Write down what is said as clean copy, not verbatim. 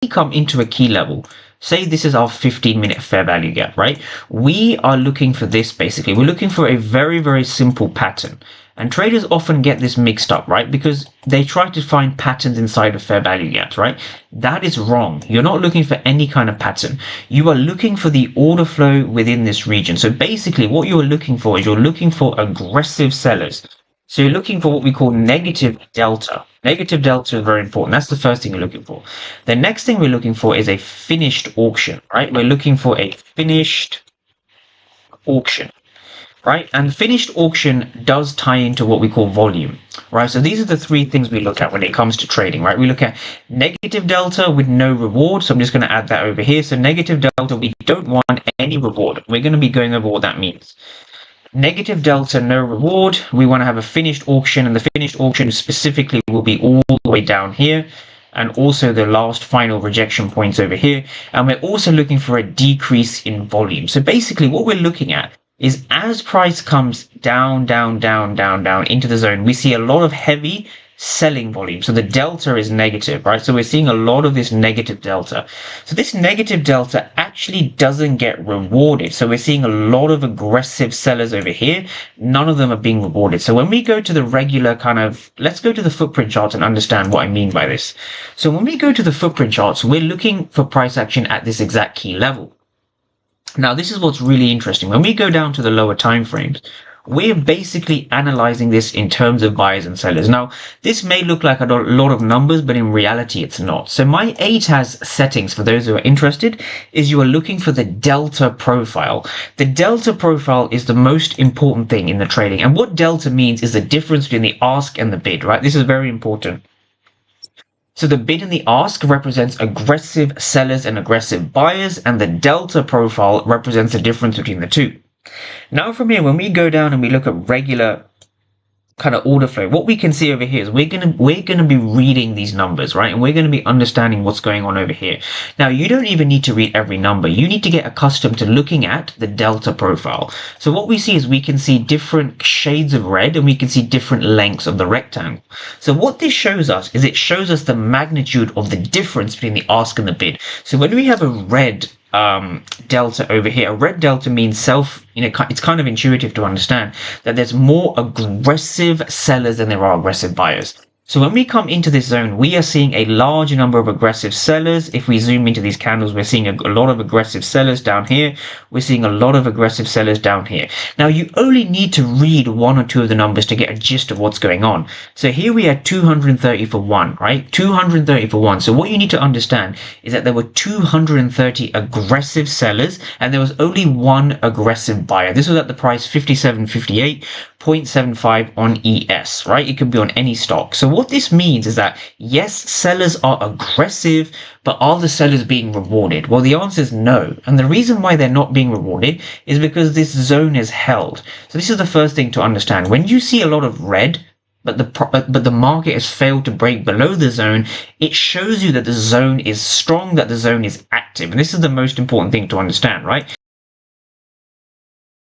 come into a key level, say this is our 15-minute fair value gap, right? We are looking for this basically. We're looking for a very, very simple pattern. And traders often get this mixed up, right? Because they try to find patterns inside of fair value gaps, right? That is wrong. You're not looking for any kind of pattern. You are looking for the order flow within this region. So basically what you're looking for is you're looking for aggressive sellers. So you're looking for what we call negative delta. Negative delta is very important. That's the first thing you're looking for. The next thing we're looking for is a finished auction, right? We're looking for a finished auction, right? And finished auction does tie into what we call volume, right? So these are the three things we look at when it comes to trading, right? We look at negative delta with no reward. So I'm just going to add that over here. So negative delta, we don't want any reward. We're going to be going over what that means. Negative delta, no reward. We want to have a finished auction, and the finished auction specifically will be all the way down here, and also the last final rejection points over here. And we're also looking for a decrease in volume. So basically what we're looking at is as price comes down into the zone, we see a lot of heavy selling volume. So the delta is negative, right? So we're seeing a lot of this negative delta. So this negative delta actually doesn't get rewarded. So we're seeing a lot of aggressive sellers over here. None of them are being rewarded. So when we go to the regular let's go to the footprint chart and understand what I mean by this. So when we go to the footprint charts, we're looking for price action at this exact key level. Now, this is what's really interesting. When we go down to the lower time frames, we're basically analyzing this in terms of buyers and sellers. Now, this may look like a lot of numbers, but in reality, it's not. So my ATAS settings, for those who are interested, is you are looking for the delta profile. The delta profile is the most important thing in the trading. And what delta means is the difference between the ask and the bid, right? This is very important. So the bid and the ask represents aggressive sellers and aggressive buyers, and the delta profile represents the difference between the two. Now from here, when we go down and we look at regular kind of order flow, what we can see over here is we're gonna be reading these numbers, right? And we're gonna be understanding what's going on over here. Now, you don't even need to read every number. You need to get accustomed to looking at the delta profile. So what we see is we can see different shades of red, and we can see different lengths of the rectangle. So what this shows us is it shows us the magnitude of the difference between the ask and the bid. So when we have a red delta over here, a red delta means it's kind of intuitive to understand that there's more aggressive sellers than there are aggressive buyers. So when we come into this zone, we are seeing a large number of aggressive sellers. If we zoom into these candles, we're seeing a lot of aggressive sellers down here. We're seeing a lot of aggressive sellers down here. Now, you only need to read one or two of the numbers to get a gist of what's going on. So here we had 230 for one, right? 230 for one. So what you need to understand is that there were 230 aggressive sellers, and there was only one aggressive buyer. This was at the price 57.58, 0.75 on ES, right? It could be on any stock. So what this means is that, yes, sellers are aggressive, but are the sellers being rewarded? Well, the answer is no. And the reason why they're not being rewarded is because this zone is held. So this is the first thing to understand. When you see a lot of red, but the market has failed to break below the zone, it shows you that the zone is strong, that the zone is active. And this is the most important thing to understand, right?